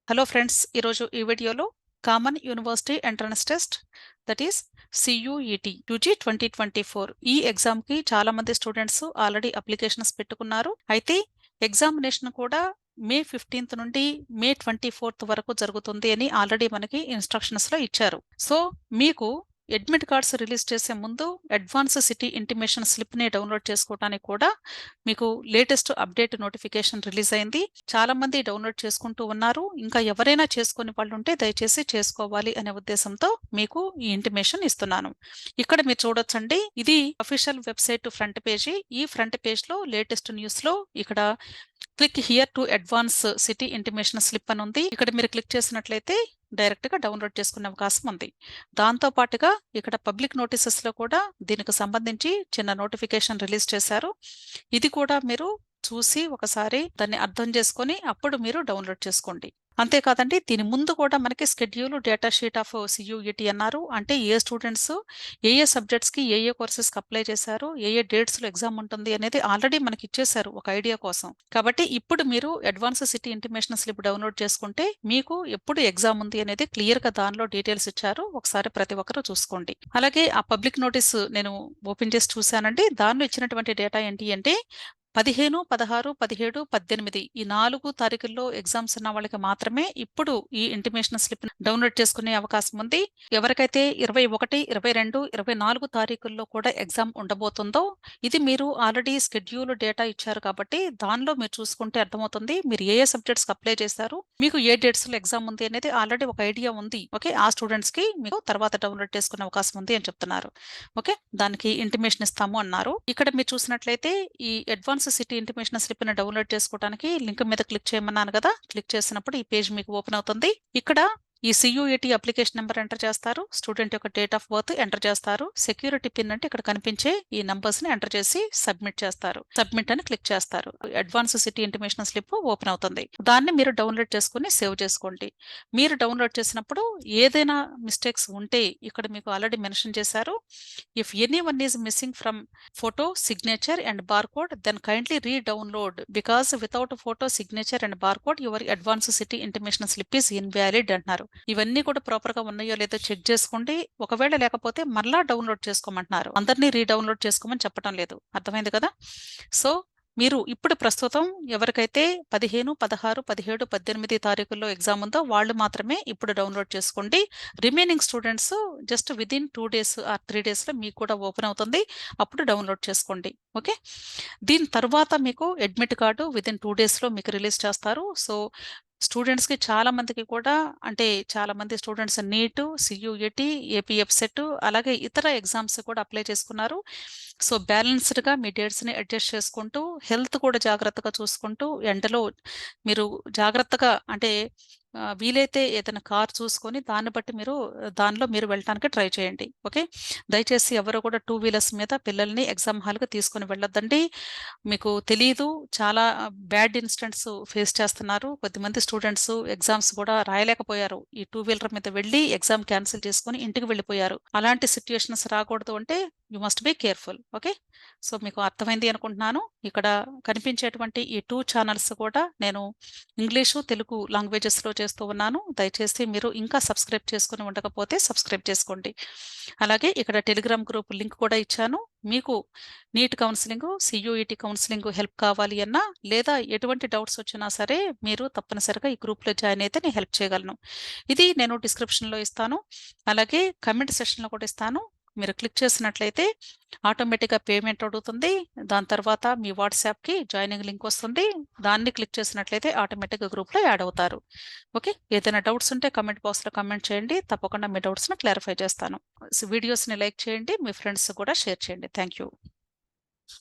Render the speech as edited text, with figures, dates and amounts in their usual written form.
Hello friends, ఈరోజు ఈ వీడియోలో common university entrance test that is CUET UG 2024 ఈ ఎగ్జామ్కి చాలా మంది స్టూడెంట్స్ ఆల్రెడీ అప్లికేషన్స్ పెట్టుకున్నారు. అయితే ఎగ్జామినేషన్ కూడా మే 15th నుండి మే 24th వరకు జరుగుతుంది అని ఆల్రెడీ మనకి ఇన్స్ట్రక్షన్స్లో ఇచ్చారు. సో మీకు అడ్మిట్ కార్డ్స్ రిలీజ్ చేసే ముందు అడ్వాన్స్ సిటీ ఇంటిమేషన్ స్లిప్ని డౌన్లోడ్ చేసుకోవడానికి కూడా మీకు లేటెస్ట్ అప్డేట్ నోటిఫికేషన్ రిలీజ్ అయింది. చాలా మంది డౌన్లోడ్ చేసుకుంటూ ఉన్నారు. ఇంకా ఎవరైనా చేసుకునే వాళ్ళు ఉంటే దయచేసి చేసుకోవాలి అనే ఉద్దేశంతో మీకు ఈ ఇంటిమేషన్ ఇస్తున్నాను. ఇక్కడ మీరు చూడొచ్చండి, ఇది అఫీషియల్ వెబ్సైట్ ఫ్రంట్ పేజీ. ఈ ఫ్రంట్ పేజ్ లో లేటెస్ట్ న్యూస్ లో ఇక్కడ click here to advance city intimation slip అని ఉంది. ఇక్కడ మీరు క్లిక్ చేసినట్లయితే డైరెక్ట్ గా డౌన్లోడ్ చేసుకునే అవకాశం ఉంది. దాంతో పాటుగా ఇక్కడ పబ్లిక్ నోటీసెస్ లో కూడా దీనికి సంబంధించి చిన్న నోటిఫికేషన్ రిలీజ్ చేశారు. ఇది కూడా మీరు చూసి ఒకసారి దాన్ని అర్థం చేసుకొని అప్పుడు మీరు డౌన్లోడ్ చేసుకోండి. అంతేకాదండి, దీని ముందు కూడా మనకి schedule data sheet of CUET అన్నారు. అంటే ఏ స్టూడెంట్స్ ఏ సబ్జెక్ట్స్ కి ఏ కోర్సెస్ కి అప్లై చేశారు, ఏ డేట్స్ లో ఎగ్జామ్ ఉంటుంది అనేది ఆల్రెడీ మనకి ఇచ్చేశారు ఒక ఐడియా కోసం. కాబట్టి ఇప్పుడు మీరు advance city intimation slip download చేసుకుంటే మీకు ఎప్పుడు ఎగ్జామ్ ఉంది అనేది క్లియర్ గా దానిలో డీటెయిల్స్ ఇచ్చారు. ఒకసారి ప్రతి ఒక్కరూ చూసుకోండి. అలాగే ఆ పబ్లిక్ నోటీస్ నేను ఓపెన్ చేసి చూశానండి. దానిలో ఇచ్చినటువంటి డేటా ఏంటి అంటే 15, 16, 17, 18 ఈ 4 తారీఖుల్లో ఎగ్జామ్స్ ఉన్న వాళ్ళకి మాత్రమే ఇప్పుడు ఈ ఇంటిమేషన్ స్లిప్ డౌన్లోడ్ చేసుకునే అవకాశం ఉంది. ఎవరికైతే 21, 22, 24 తారీఖుల్లో కూడా ఎగ్జామ్ ఉండబోతుందో ఇది మీరు ఆల్రెడీ స్కెడ్యూల్ డేటా ఇచ్చారు కాబట్టి దానిలో మీరు చూసుకుంటే అర్థమవుతుంది మీరు ఏ సబ్జెక్ట్స్ కి అప్లై చేశారు, మీకు ఏ డేట్స్ లో ఎగ్జామ్ ఉంది అనేది ఆల్రెడీ ఒక ఐడియా ఉంది. ఓకే, ఆ స్టూడెంట్స్ కి మీకు తర్వాత డౌన్లోడ్ చేసుకునే అవకాశం ఉంది అని చెప్తున్నారు. ఓకే, దానికి ఇంటిమేషన్ ఇస్తాము అన్నారు. ఇక్కడ మీరు చూసినట్లయితే ఈ అడ్వాన్స్ సిటీ ఇంటిమేషన్ స్లిప్ ని డౌన్లోడ్ చేసుకోవడానికి లింక్ మీద క్లిక్ చేయమన్నాను కదా. క్లిక్ చేసినప్పుడు ఈ పేజ్ మీకు ఓపెన్ అవుతుంది. ఇక్కడ ఈ CUET అప్లికేషన్ నెంబర్ ఎంటర్ చేస్తారు, స్టూడెంట్ యొక్క డేట్ ఆఫ్ బర్త్ ఎంటర్ చేస్తారు, సెక్యూరిటీ పిన్ అంటే ఇక్కడ కనిపించే ఈ నంబర్స్ ని ఎంటర్ చేసి సబ్మిట్ చేస్తారు. సబ్మిట్ అని క్లిక్ చేస్తారు. Advance city intimation slip open అవుతుంది. దాన్ని మీరు డౌన్లోడ్ చేసుకుని సేవ్ చేసుకోండి. మీరు డౌన్లోడ్ చేసినప్పుడు ఏదైనా మిస్టేక్స్ ఉంటే ఇక్కడ మీకు ఆల్రెడీ మెన్షన్ చేశారు. If anyone is missing from photo, signature and barcode, then kindly re-download because without photo, signature and barcode your advance city intimation slip is invalid అంటున్నారు. ఇవన్నీ కూడా ప్రాపర్ గా ఉన్నాయో లేదో చెక్ చేసుకోండి. ఒకవేళ లేకపోతే మళ్ళా డౌన్లోడ్ చేసుకోమంటున్నారు. అందరినీ రీడౌన్లోడ్ చేసుకోమని చెప్పడం లేదు. అర్థమైంది కదా. సో మీరు ఇప్పుడు ప్రస్తుతం ఎవరికైతే 15, 16, 17, 18 తారీఖుల్లో ఎగ్జామ్ ఉందో వాళ్ళు మాత్రమే ఇప్పుడు డౌన్లోడ్ చేసుకోండి. Remaining students just within 2 days or 3 days లో మీకు కూడా ఓపెన్ అవుతుంది. అప్పుడు డౌన్లోడ్ చేసుకోండి. ఓకే, దీని తర్వాత మీకు అడ్మిట్ కార్డు విదిన్ 2 days లో మీకు రిలీజ్ చేస్తారు. సో స్టూడెంట్స్కి చాలా మందికి కూడా అంటే చాలా మంది స్టూడెంట్స్ నీట్, CUET, APFSET అలాగే ఇతర ఎగ్జామ్స్ కూడా అప్లై చేసుకున్నారు. సో బ్యాలెన్స్డ్గా మీ డేట్స్ని అడ్జస్ట్ చేసుకుంటూ హెల్త్ కూడా జాగ్రత్తగా చూసుకుంటూ ఎండలో మీరు జాగ్రత్తగా అంటే వీలైతే ఏదైనా కార్ చూసుకొని దాన్ని బట్టి మీరు దానిలో మీరు వెళ్ళడానికి ట్రై చేయండి. ఓకే, దయచేసి ఎవరు కూడా 2 వీలర్స్ మీద పిల్లల్ని ఎగ్జామ్ హాల్కి తీసుకొని వెళ్ళొద్దండి. మీకు తెలియదు, చాలా బ్యాడ్ ఇన్సిడెంట్స్ ఫేస్ చేస్తున్నారు. కొద్దిమంది స్టూడెంట్స్ ఎగ్జామ్స్ కూడా రాయలేకపోయారు. ఈ 2 వీలర్ మీద వెళ్ళి ఎగ్జామ్ క్యాన్సిల్ చేసుకొని ఇంటికి వెళ్ళిపోయారు. అలాంటి సిచ్యుయేషన్స్ రాకూడదు అంటే you must be careful. Okay, so మీకు అర్థమైంది అనుకుంటున్నాను. ఇక్కడ కనిపించేటువంటి ఈ 2 ఛానల్స్ కూడా నేను ఇంగ్లీషు, తెలుగు లాంగ్వేజెస్లో చేస్తూ ఉన్నాను. దయచేసి మీరు ఇంకా సబ్స్క్రైబ్ చేసుకుని ఉండకపోతే సబ్స్క్రైబ్ చేసుకోండి. అలాగే ఇక్కడ టెలిగ్రామ్ గ్రూప్ లింక్ కూడా ఇచ్చాను. మీకు NEET counselling, CUET counselling help కావాలి అన్నా లేదా ఎటువంటి డౌట్స్ వచ్చినా సరే మీరు తప్పనిసరిగా ఈ గ్రూప్లో జాయిన్ అయితే నేను హెల్ప్ చేయగలను. ఇది నేను డిస్క్రిప్షన్లో ఇస్తాను, అలాగే కమెంట్ సెక్షన్లో కూడా ఇస్తాను. మీరు క్లిక్ చేసినట్లయితే ఆటోమేటిక్గా పేమెంట్ అడుగుతుంది. దాని తర్వాత మీ వాట్సాప్కి జాయినింగ్ లింక్ వస్తుంది. దాన్ని క్లిక్ చేసినట్లయితే ఆటోమేటిక్గా గ్రూప్లో యాడ్ అవుతారు. ఓకే, ఏదైనా డౌట్స్ ఉంటే కమెంట్ బాక్స్లో కమెంట్ చేయండి. తప్పకుండా మీ డౌట్స్ని క్లారిఫై చేస్తాను. వీడియోస్ని లైక్ చేయండి, మీ ఫ్రెండ్స్ కూడా షేర్ చేయండి. Thank you.